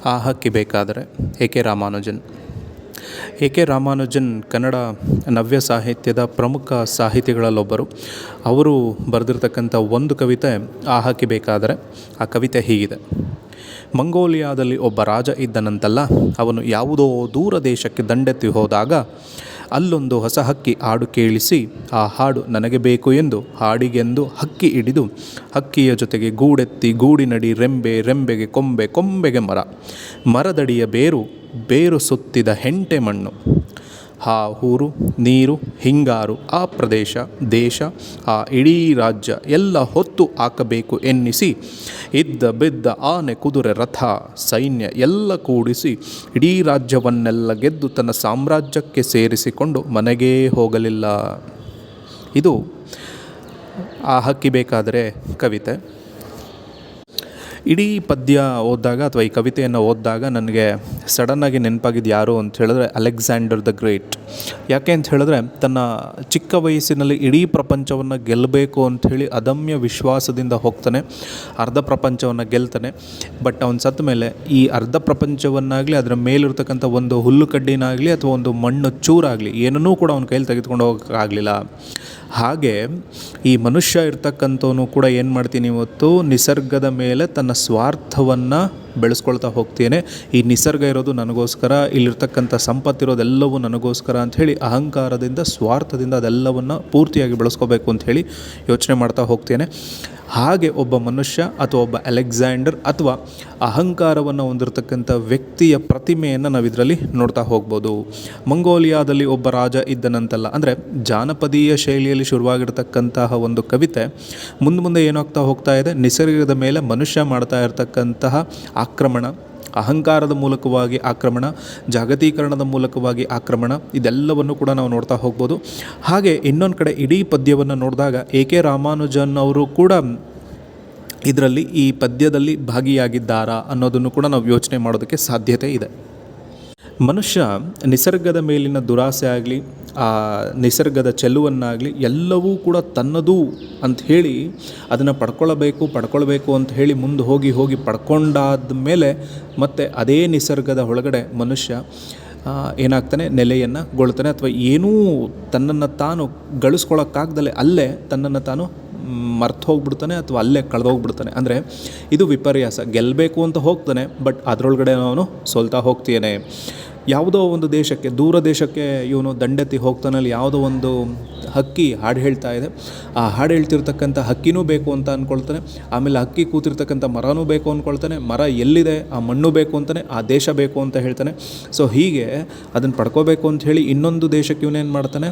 ಆ ಹಕ್ಕಿ ಬೇಕಾದರೆ ಎ.ಕೆ. ರಾಮಾನುಜನ್. ಎ.ಕೆ. ರಾಮಾನುಜನ್ ಕನ್ನಡ ನವ್ಯ ಸಾಹಿತ್ಯದ ಪ್ರಮುಖ ಸಾಹಿತಿಗಳಲ್ಲೊಬ್ಬರು. ಅವರು ಬರೆದಿರ್ತಕ್ಕಂಥ ಒಂದು ಕವಿತೆ ಆ ಹಕ್ಕಿ ಬೇಕಾದರೆ. ಆ ಕವಿತೆ ಹೀಗಿದೆ: ಮಂಗೋಲಿಯಾದಲ್ಲಿ ಒಬ್ಬ ರಾಜ ಇದ್ದನಂತಲ್ಲ. ಅವನು ಯಾವುದೋ ದೂರ ದೇಶಕ್ಕೆ ದಂಡೆತ್ತಿ ಹೋದಾಗ ಅಲ್ಲೊಂದು ಹೊಸ ಹಕ್ಕಿ ಹಾಡು ಕೇಳಿಸಿ, ಆ ಹಾಡು ನನಗೆ ಬೇಕು ಎಂದು ಹಾಡಿಗೆಂದು ಹಕ್ಕಿ ಹಿಡಿದು, ಹಕ್ಕಿಯ ಜೊತೆಗೆ ಗೂಡೆತ್ತಿ ಗೂಡಿನಡಿ ರೆಂಬೆ, ರೆಂಬೆಗೆ ಕೊಂಬೆ, ಕೊಂಬೆಗೆ ಮರ, ಮರದಡಿಯ ಬೇರು, ಬೇರು ಸುತ್ತಿದ ಹೆಂಟೆ ಮಣ್ಣು, ಆ ಊರು, ನೀರು, ಹಿಂಗಾರು, ಆ ಪ್ರದೇಶ, ದೇಶ, ಆ ಇಡೀ ರಾಜ್ಯ ಎಲ್ಲ ಹೊತ್ತು ಹಾಕಬೇಕು ಎನ್ನಿಸಿ, ಇದ್ದ ಬಿದ್ದ ಆನೆ, ಕುದುರೆ, ರಥ, ಸೈನ್ಯ ಎಲ್ಲ ಕೂಡಿಸಿ ಇಡೀ ರಾಜ್ಯವನ್ನೆಲ್ಲ ಗೆದ್ದು ತನ್ನ ಸಾಮ್ರಾಜ್ಯಕ್ಕೆ ಸೇರಿಸಿಕೊಂಡು ಮನೆಗೇ ಹೋಗಲಿಲ್ಲ. ಇದು ಆ ಹಕ್ಕಿ ಬೇಕಾದರೆ ಕವಿತೆ. ಇಡೀ ಪದ್ಯ ಓದಿದಾಗ ಅಥವಾ ಈ ಕವಿತೆಯನ್ನು ಓದಿದಾಗ ನನಗೆ ಸಡನ್ನಾಗಿ ನೆನಪಾಗಿದ್ದು ಯಾರು ಅಂತ ಹೇಳಿದ್ರೆ ಅಲೆಕ್ಸಾಂಡರ್ ದ ಗ್ರೇಟ್. ಯಾಕೆ ಅಂತ ಹೇಳಿದ್ರೆ ತನ್ನ ಚಿಕ್ಕ ವಯಸ್ಸಿನಲ್ಲಿ ಇಡೀ ಪ್ರಪಂಚವನ್ನು ಗೆಲ್ಲಬೇಕು ಅಂಥೇಳಿ ಅದಮ್ಯ ವಿಶ್ವಾಸದಿಂದ ಹೋಗ್ತಾನೆ. ಅರ್ಧ ಪ್ರಪಂಚವನ್ನು ಗೆಲ್ತಾನೆ. ಬಟ್ ಅವನು ಸತ್ತ ಮೇಲೆ ಈ ಅರ್ಧ ಪ್ರಪಂಚವನ್ನಾಗಲಿ ಅದರ ಮೇಲಿರ್ತಕ್ಕಂಥ ಒಂದು ಹುಲ್ಲು ಕಡ್ಡಿನಾಗಲಿ ಅಥವಾ ಒಂದು ಮಣ್ಣು ಚೂರಾಗಲಿ ಏನನ್ನೂ ಕೂಡ ಅವನ ಕೈಯಲ್ಲಿ ತೆಗೆದುಕೊಂಡು ಹೋಗೋಕ್ಕಾಗಲಿಲ್ಲ. ಹಾಗೆ ಈ ಮನುಷ್ಯ ಇರ್ತಕ್ಕಂಥವನು ಕೂಡ ಏನು ಮಾಡ್ತೀನಿ ಇವತ್ತು ನಿಸರ್ಗದ ಮೇಲೆ ತನ್ನ ಸ್ವಾರ್ಥವನ್ನು ಬೆಳೆಸ್ಕೊಳ್ತಾ ಹೋಗ್ತೇನೆ. ಈ ನಿಸರ್ಗ ಇರೋದು ನನಗೋಸ್ಕರ, ಇಲ್ಲಿರ್ತಕ್ಕಂಥ ಸಂಪತ್ತಿರೋದೆಲ್ಲವೂ ನನಗೋಸ್ಕರ ಅಂಥೇಳಿ ಅಹಂಕಾರದಿಂದ, ಸ್ವಾರ್ಥದಿಂದ ಅದೆಲ್ಲವನ್ನು ಪೂರ್ತಿಯಾಗಿ ಬೆಳೆಸ್ಕೋಬೇಕು ಅಂಥೇಳಿ ಯೋಚನೆ ಮಾಡ್ತಾ ಹೋಗ್ತೇನೆ. ಹಾಗೆ ಒಬ್ಬ ಮನುಷ್ಯ ಅಥವಾ ಒಬ್ಬ ಅಲೆಕ್ಸಾಂಡರ್ ಅಥವಾ ಅಹಂಕಾರವನ್ನು ಹೊಂದಿರತಕ್ಕಂಥ ವ್ಯಕ್ತಿಯ ಪ್ರತಿಮೆಯನ್ನು ನಾವು ಇದರಲ್ಲಿ ನೋಡ್ತಾ ಹೋಗ್ಬೋದು. ಮಂಗೋಲಿಯಾದಲ್ಲಿ ಒಬ್ಬ ರಾಜ ಇದ್ದನಂತಲ್ಲ ಅಂದರೆ ಜಾನಪದೀಯ ಶೈಲಿಯಲ್ಲಿ ಶುರುವಾಗಿರ್ತಕ್ಕಂತಹ ಒಂದು ಕವಿತೆ ಮುಂದೆ ಏನಾಗ್ತಾ ಹೋಗ್ತಾ ಇದೆ, ನಿಸರ್ಗದ ಮೇಲೆ ಮನುಷ್ಯ ಮಾಡ್ತಾ ಇರತಕ್ಕಂತಹ ಆಕ್ರಮಣ, ಅಹಂಕಾರದ ಮೂಲಕವಾಗಿ ಆಕ್ರಮಣ, ಜಾಗತೀಕರಣದ ಮೂಲಕವಾಗಿ ಆಕ್ರಮಣ, ಇದೆಲ್ಲವನ್ನು ಕೂಡ ನಾವು ನೋಡ್ತಾ ಹೋಗ್ಬೋದು. ಹಾಗೆ ಇನ್ನೊಂದು ಕಡೆ ಇಡೀ ಪದ್ಯವನ್ನು ನೋಡಿದಾಗ ಎ.ಕೆ. ರಾಮಾನುಜನ್ ಅವರು ಕೂಡ ಇದರಲ್ಲಿ ಈ ಪದ್ಯದಲ್ಲಿ ಭಾಗಿಯಾಗಿದ್ದಾರಾ ಅನ್ನೋದನ್ನು ಕೂಡ ನಾವು ಯೋಚನೆ ಮಾಡೋದಕ್ಕೆ ಸಾಧ್ಯತೆ ಇದೆ. ಮನುಷ್ಯ ನಿಸರ್ಗದ ಮೇಲಿನ ದುರಾಸೆ ಆಗಲಿ, ಆ ನಿಸರ್ಗದ ಚೆಲುವನ್ನಾಗಲಿ ಎಲ್ಲವೂ ಕೂಡ ತನ್ನದು ಅಂತ ಹೇಳಿ ಅದನ್ನು ಪಡ್ಕೊಳ್ಬೇಕು ಅಂತ ಹೇಳಿ ಮುಂದೆ ಹೋಗಿ ಪಡ್ಕೊಂಡಾದ ಮೇಲೆ ಮತ್ತೆ ಅದೇ ನಿಸರ್ಗದ ಒಳಗಡೆ ಮನುಷ್ಯ ಏನಾಗ್ತಾನೆ, ನೆಲೆಯನ್ನು ಗೊಳ್ತಾನೆ. ಅಥವಾ ಏನೂ ತನ್ನನ್ನು ತಾನು ಗಳಿಸ್ಕೊಳ್ಳೋಕ್ಕಾಗ್ದಲೇ ಅಲ್ಲೇ ತನ್ನನ್ನು ತಾನು ಮರ್ತು ಹೋಗ್ಬಿಡ್ತಾನೆ ಅಥವಾ ಅಲ್ಲೇ ಕಳೆದೋಗ್ಬಿಡ್ತಾನೆ. ಅಂದರೆ ಇದು ವಿಪರ್ಯಾಸ. ಗೆಲ್ಲಬೇಕು ಅಂತ ಹೋಗ್ತಾನೆ, ಬಟ್ ಅದರೊಳಗಡೆ ಅವನು ಸೋಲ್ತಾ ಹೋಗ್ತಾನೆ. ಯಾವುದೋ ಒಂದು ದೇಶಕ್ಕೆ, ದೂರ ದೇಶಕ್ಕೆ ಇವನು ದಂಡೆತ್ತಿ ಹೋಗ್ತಾನಲ್ಲಿ ಯಾವುದೋ ಒಂದು ಹಕ್ಕಿ ಹಾಡು ಹೇಳ್ತಾ ಇದೆ. ಆ ಹಾಡು ಹೇಳ್ತಿರ್ತಕ್ಕಂಥ ಹಕ್ಕಿನೂ ಬೇಕು ಅಂತ ಅಂದ್ಕೊಳ್ತಾನೆ. ಆಮೇಲೆ ಹಕ್ಕಿ ಕೂತಿರ್ತಕ್ಕಂಥ ಮರನೂ ಬೇಕು ಅಂದ್ಕೊಳ್ತಾನೆ. ಮರ ಎಲ್ಲಿದೆ ಆ ಮಣ್ಣು ಬೇಕು ಅಂತಾನೆ, ಆ ದೇಶ ಬೇಕು ಅಂತ ಹೇಳ್ತಾನೆ. ಸೊ ಹೀಗೆ ಅದನ್ನು ಪಡ್ಕೋಬೇಕು ಅಂತ ಹೇಳಿ ಇನ್ನೊಂದು ದೇಶಕ್ಕೆ ಇವನೇನು ಮಾಡ್ತಾನೆ,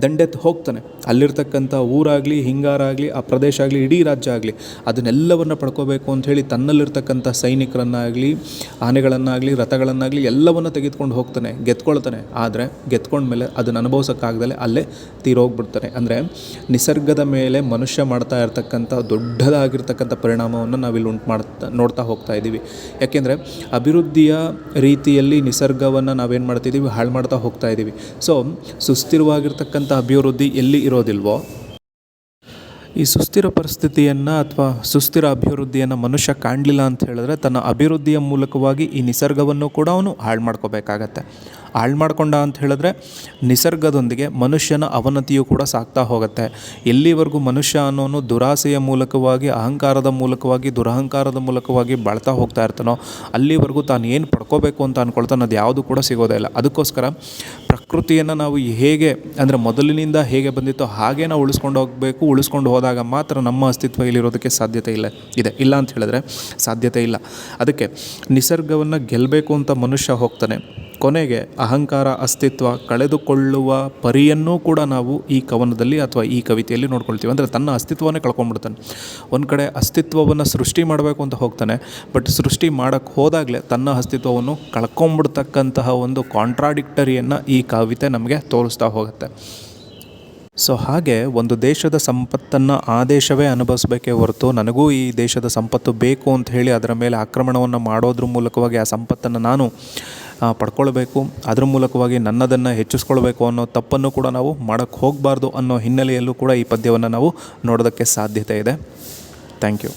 ದಂಡೆತ್ತು ಹೋಗ್ತಾನೆ. ಅಲ್ಲಿರ್ತಕ್ಕಂಥ ಊರಾಗಲಿ, ಹಿಂಗಾರಾಗಲಿ, ಆ ಪ್ರದೇಶ ಆಗಲಿ, ಇಡೀ ರಾಜ್ಯ ಆಗಲಿ ಅದನ್ನೆಲ್ಲವನ್ನು ಪಡ್ಕೋಬೇಕು ಅಂಥೇಳಿ ತನ್ನಲ್ಲಿರ್ತಕ್ಕಂಥ ಸೈನಿಕರನ್ನಾಗಲಿ, ಆನೆಗಳನ್ನಾಗಲಿ, ರಥಗಳನ್ನಾಗಲಿ ಎಲ್ಲವನ್ನು ತೆಗೆದುಕೊಂಡು ಹೋಗ್ತಾನೆ, ಗೆದ್ಕೊಳ್ತಾನೆ. ಆದರೆ ಗೆದ್ಕೊಂಡ್ಮೇಲೆ ಅದನ್ನು ಅನುಭವಿಸೋಕ್ಕಾಗ್ದಲೇ ಅಲ್ಲೇ ತೀರೋಗ್ಬಿಡ್ತಾನೆ. ಅಂದರೆ ನಿಸರ್ಗದ ಮೇಲೆ ಮನುಷ್ಯ ಮಾಡ್ತಾ ಇರ್ತಕ್ಕಂಥ ದೊಡ್ಡದಾಗಿರ್ತಕ್ಕಂಥ ಪರಿಣಾಮವನ್ನು ನಾವಿಲ್ಲಿ ನೋಡ್ತಾ ಹೋಗ್ತಾ ಇದ್ದೀವಿ. ಯಾಕೆಂದರೆ ಅಭಿವೃದ್ಧಿಯ ರೀತಿಯಲ್ಲಿ ನಿಸರ್ಗವನ್ನು ನಾವೇನು ಮಾಡ್ತಿದ್ದೀವಿ, ಹಾಳು ಮಾಡ್ತಾ ಹೋಗ್ತಾ ಇದ್ದೀವಿ. ಸೊ ಸುಸ್ಥಿರವಾಗಿರ್ತಕ್ಕಂಥ ಅಭಿವೃದ್ಧಿ ಎಲ್ಲಿ ಇರೋದಿಲ್ವೋ, ಈ ಸುಸ್ಥಿರ ಪರಿಸ್ಥಿತಿಯನ್ನು ಅಥವಾ ಸುಸ್ಥಿರ ಅಭಿವೃದ್ಧಿಯನ್ನು ಮನುಷ್ಯ ಕಾಣಲಿಲ್ಲ ಅಂತ ಹೇಳಿದ್ರೆ ತನ್ನ ಅಭಿವೃದ್ಧಿಯ ಮೂಲಕವಾಗಿ ಈ ನಿಸರ್ಗವನ್ನು ಕೂಡ ಅವನು ಹಾಳು ಮಾಡ್ಕೋಬೇಕಾಗತ್ತೆ. ಹಾಳು ಮಾಡ್ಕೊಂಡ ಅಂತ ಹೇಳಿದ್ರೆ ನಿಸರ್ಗದೊಂದಿಗೆ ಮನುಷ್ಯನ ಅವನತಿಯು ಕೂಡ ಸಾಗ್ತಾ ಹೋಗುತ್ತೆ. ಎಲ್ಲಿವರೆಗೂ ಮನುಷ್ಯ ಅನ್ನೋನು ದುರಾಸೆಯ ಮೂಲಕವಾಗಿ, ಅಹಂಕಾರದ ಮೂಲಕವಾಗಿ, ದುರಹಂಕಾರದ ಮೂಲಕವಾಗಿ ಬಾಳ್ತಾ ಹೋಗ್ತಾ ಇರ್ತಾನೋ ಅಲ್ಲಿವರೆಗೂ ತಾನು ಏನು ಪಡ್ಕೋಬೇಕು ಅಂತ ಅಂದ್ಕೊಳ್ತಾನೆ ಅದು ಯಾವುದು ಕೂಡ ಸಿಗೋದೇ ಇಲ್ಲ. ಅದಕ್ಕೋಸ್ಕರ ಪ್ರಕೃತಿಯನ್ನು ನಾವು ಹೇಗೆ ಅಂದರೆ ಮೊದಲಿನಿಂದ ಹೇಗೆ ಬಂದಿತ್ತೋ ಹಾಗೇ ನಾವು ಉಳಿಸ್ಕೊಂಡು ಹೋದಾಗ ಮಾತ್ರ ನಮ್ಮ ಅಸ್ತಿತ್ವ ಇಲ್ಲಿರೋದಕ್ಕೆ ಸಾಧ್ಯತೆ ಇಲ್ಲ ಅಂತ ಹೇಳಿದ್ರೆ ಸಾಧ್ಯತೆ ಇಲ್ಲ. ಅದಕ್ಕೆ ನಿಸರ್ಗವನ್ನು ಗೆಲ್ಲಬೇಕು ಅಂತ ಮನುಷ್ಯ ಹೋಗ್ತಾನೆ. ಕೊನೆಗೆ ಅಹಂಕಾರ, ಅಸ್ತಿತ್ವ ಕಳೆದುಕೊಳ್ಳುವ ಪರಿಯನ್ನೂ ಕೂಡ ನಾವು ಈ ಕವನದಲ್ಲಿ ಅಥವಾ ಈ ಕವಿತೆಯಲ್ಲಿ ನೋಡ್ಕೊಳ್ತೀವಿ. ಅಂದರೆ ತನ್ನ ಅಸ್ತಿತ್ವವನ್ನೇ ಕಳ್ಕೊಂಡ್ಬಿಡ್ತಾನೆ. ಒಂದು ಕಡೆ ಅಸ್ತಿತ್ವವನ್ನು ಸೃಷ್ಟಿ ಮಾಡಬೇಕು ಅಂತ ಹೋಗ್ತಾನೆ, ಬಟ್ ಸೃಷ್ಟಿ ಮಾಡೋಕ್ಕೆ ಹೋದಾಗಲೇ ತನ್ನ ಅಸ್ತಿತ್ವವನ್ನು ಕಳ್ಕೊಂಡ್ಬಿಡ್ತಕ್ಕಂತಹ ಒಂದು ಕಾಂಟ್ರಾಡಿಕ್ಟರಿಯನ್ನು ಈ ಕವಿತೆ ನಮಗೆ ತೋರಿಸ್ತಾ ಹೋಗುತ್ತೆ. ಸೊ ಹಾಗೆ ಒಂದು ದೇಶದ ಸಂಪತ್ತನ್ನು ಆ ದೇಶವೇ ಅನುಭವಿಸಬೇಕೇ ಹೊರತು ನನಗೂ ಈ ದೇಶದ ಸಂಪತ್ತು ಬೇಕು ಅಂತ ಹೇಳಿ ಅದರ ಮೇಲೆ ಆಕ್ರಮಣವನ್ನು ಮಾಡೋದ್ರ ಮೂಲಕವಾಗಿ ಆ ಸಂಪತ್ತನ್ನು ನಾನು ಪಡ್ಕೊಳ್ಬೇಕು, ಅದ್ರ ಮೂಲಕವಾಗಿ ನನ್ನದನ್ನು ಹೆಚ್ಚಿಸ್ಕೊಳ್ಬೇಕು ಅನ್ನೋ ತಪ್ಪನ್ನು ಕೂಡ ನಾವು ಮಾಡೋಕ್ಕೆ ಹೋಗಬಾರ್ದು ಅನ್ನೋ ಹಿನ್ನೆಲೆಯಲ್ಲೂ ಕೂಡ ಈ ಪದ್ಯವನ್ನು ನಾವು ನೋಡೋದಕ್ಕೆ ಸಾಧ್ಯತೆ ಇದೆ. Thank you.